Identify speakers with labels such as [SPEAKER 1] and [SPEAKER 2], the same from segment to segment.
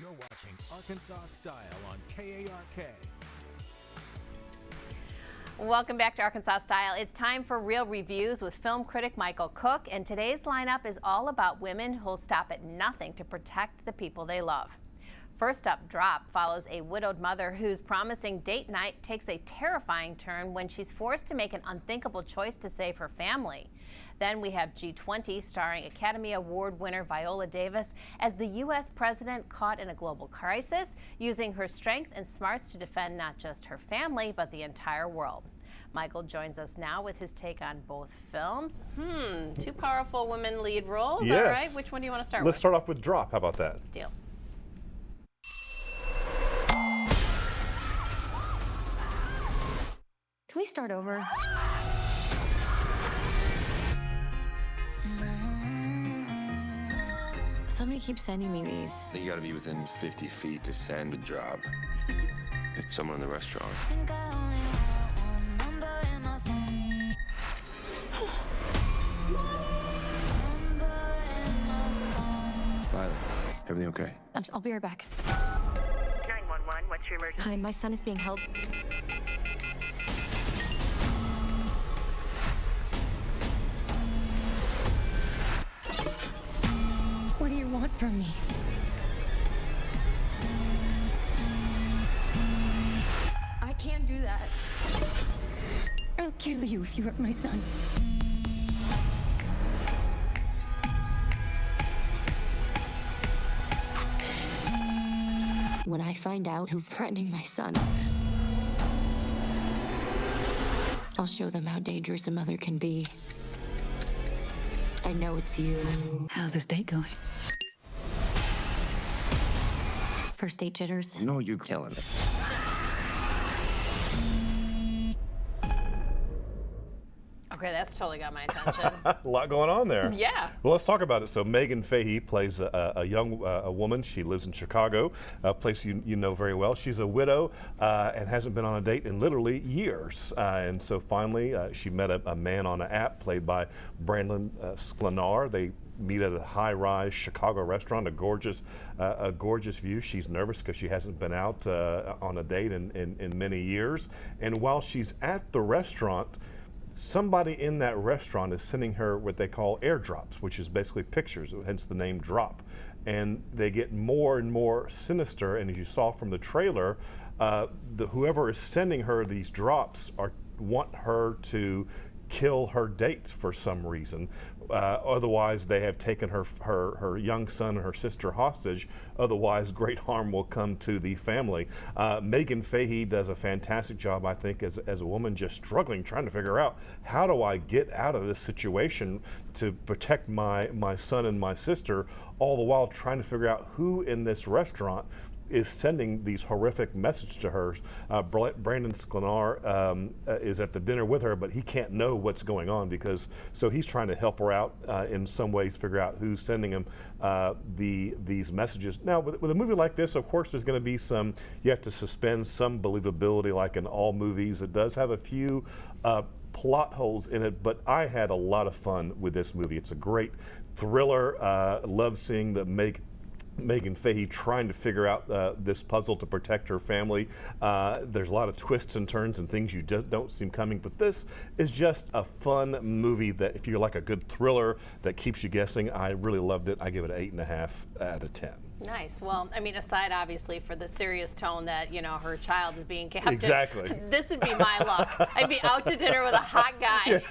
[SPEAKER 1] You're watching Arkansas Style on KARK.
[SPEAKER 2] Welcome back to Arkansas Style. It's time for Real Reviews with film critic Michael Cook, and today's lineup is all about women who'll stop at nothing to protect the people they love. First up, Drop follows a widowed mother whose promising date night takes a terrifying turn when she's forced to make an unthinkable choice to save her family. Then we have G20, starring Academy Award winner Viola Davis as the U.S. president caught in a global crisis, using her strength and smarts to defend not just her family, but the entire world. Michael joins us now with his take on both films. Two powerful women lead roles.
[SPEAKER 3] Yes.
[SPEAKER 2] All right, which one do you want to start with?
[SPEAKER 3] Let's start off with Drop. How about that?
[SPEAKER 2] Deal.
[SPEAKER 4] Can we start over? Somebody keeps sending me these.
[SPEAKER 5] You gotta be within 50 feet to send a drop. It's someone in the restaurant. Viola, everything okay?
[SPEAKER 4] I'll be right back.
[SPEAKER 6] 911, what's your emergency?
[SPEAKER 4] Hi, my son is being held. What do you want from me? I can't do that. I'll kill you if you hurt my son. When I find out who's threatening my son, I'll show them how dangerous a mother can be. I know it's you.
[SPEAKER 7] How's this date going?
[SPEAKER 4] First date jitters.
[SPEAKER 5] No, you're killing it.
[SPEAKER 2] Okay, that's totally got my attention.
[SPEAKER 3] A lot going on there.
[SPEAKER 2] Yeah.
[SPEAKER 3] Well, let's talk about it. So Meghann Fahy plays a young woman. She lives in Chicago, a place you know very well. She's a widow and hasn't been on a date in literally years. And so finally, she met a man on an app played by Brandon Sklenar. They meet at a high-rise Chicago restaurant, a gorgeous view. She's nervous because she hasn't been out on a date in many years. And while she's at the restaurant, somebody in that restaurant is sending her what they call airdrops, which is basically pictures, hence the name Drop. And they get more and more sinister, and as you saw from the trailer, whoever is sending her these drops want her to kill her date for some reason. Otherwise, they have taken her young son and her sister hostage. Otherwise, great harm will come to the family. Meghann Fahy does a fantastic job, I think, as a woman just struggling, trying to figure out, how do I get out of this situation to protect my son and my sister, all the while trying to figure out who in this restaurant is sending these horrific messages to her. Brandon Sklenar is at the dinner with her, but he can't know what's going on so he's trying to help her out in some ways, figure out who's sending him these messages. Now, with a movie like this, of course, there's going to be you have to suspend some believability, like in all movies. It does have a few plot holes in it, but I had a lot of fun with this movie. It's a great thriller. Love seeing Meghann Fahy trying to figure out this puzzle to protect her family. There's a lot of twists and turns and things you just don't see coming, but this is just a fun movie that, if you're like a good thriller that keeps you guessing, I really loved it. I give it an 8.5 out of 10.
[SPEAKER 2] Nice. Well, I mean, aside obviously for the serious tone that, her child is being captive.
[SPEAKER 3] Exactly.
[SPEAKER 2] This would be my luck. I'd be out to dinner with a hot guy and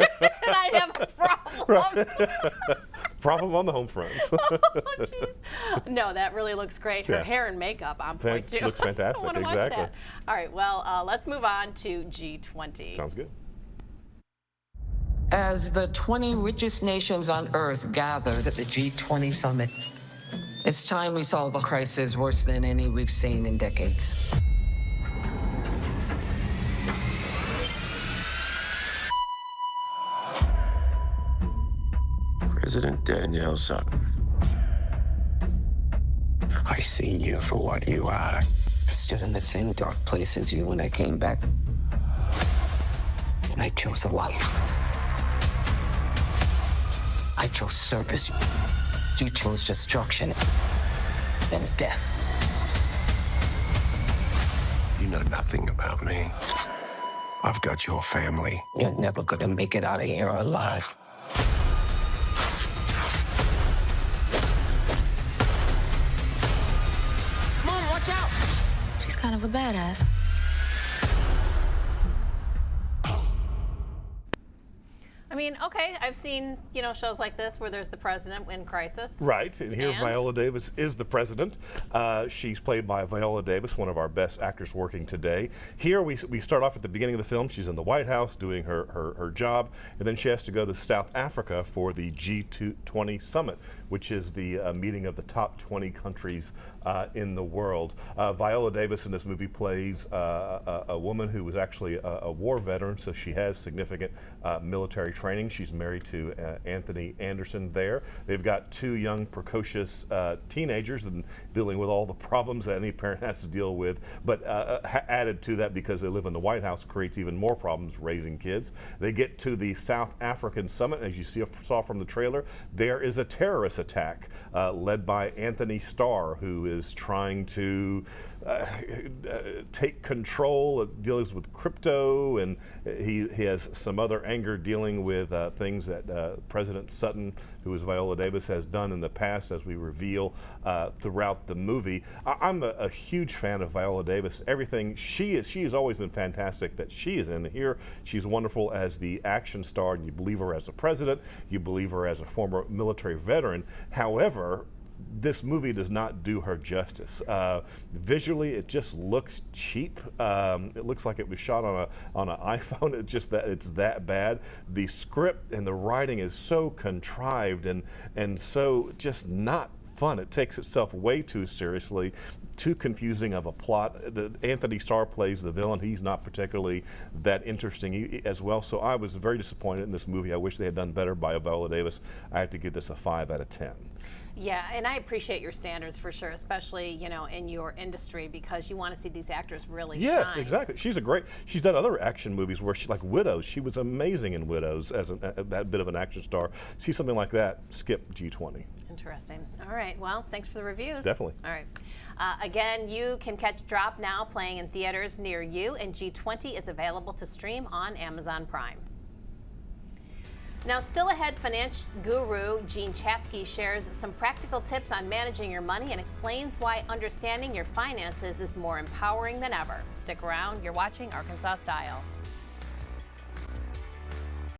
[SPEAKER 2] I'd have a problem.
[SPEAKER 3] Problem on the home front.
[SPEAKER 2] Oh, jeez. No, that really looks great. Her hair and makeup on point too.
[SPEAKER 3] Looks fantastic.
[SPEAKER 2] I wanna watch
[SPEAKER 3] Exactly.
[SPEAKER 2] that. All right, well, let's move on to G20.
[SPEAKER 3] Sounds good.
[SPEAKER 8] As the 20 richest nations on Earth gathered at the G20 summit, it's time we solve a crisis worse than any we've seen in decades.
[SPEAKER 5] President Danielle Sutton. I see you for what you are.
[SPEAKER 8] I stood in the same dark place as you when I came back. And I chose a life. I chose service. You chose destruction and death.
[SPEAKER 5] You know nothing about me. I've got your family.
[SPEAKER 8] You're never gonna make it out of here alive.
[SPEAKER 4] Mom, watch out! She's kind of a badass.
[SPEAKER 2] I mean, okay, I've seen, shows like this where there's the president in crisis.
[SPEAKER 3] Right, and here Viola Davis is the president. She's played by Viola Davis, one of our best actors working today. Here we start off at the beginning of the film. She's in the White House doing her job, and then she has to go to South Africa for the G20 summit, which is the meeting of the top 20 countries in the world. Viola Davis in this movie plays a woman who was actually a war veteran, so she has significant military training. She's married to Anthony Anderson there. They've got two young, precocious teenagers and dealing with all the problems that any parent has to deal with, but added to that, because they live in the White House, creates even more problems raising kids. They get to the South African summit. As you saw from the trailer, there is a terrorist attack led by Anthony Starr, who is trying to take control, deals with crypto, and he has some other anger dealing with things that President Sutton, who is Viola Davis, has done in the past, as we reveal throughout the movie. I'm a huge fan of Viola Davis. Everything she has always been fantastic that she is in. Here she's wonderful as the action star, and you believe her as a president, you believe her as a former military veteran. However, this movie does not do her justice. Visually, it just looks cheap. It looks like it was shot on an iPhone. It's that bad. The script and the writing is so contrived and so just not fun. It takes itself way too seriously, too confusing of a plot. Anthony Starr plays the villain. He's not particularly that interesting as well. So I was very disappointed in this movie. I wish they had done better by Viola Davis. I have to give this a 5 out of 10.
[SPEAKER 2] Yeah, and I appreciate your standards for sure, especially, in your industry, because you want to see these actors really shine.
[SPEAKER 3] Yes, exactly. She's done other action movies where like Widows. She was amazing in Widows as a bit of an action star. See something like that, skip G20.
[SPEAKER 2] Interesting. All right, well, thanks for the reviews.
[SPEAKER 3] Definitely.
[SPEAKER 2] All right. Again, you can catch Drop now playing in theaters near you, and G20 is available to stream on Amazon Prime. Now, still ahead, finance guru Gene Chatsky shares some practical tips on managing your money and explains why understanding your finances is more empowering than ever. Stick around. You're watching Arkansas Style.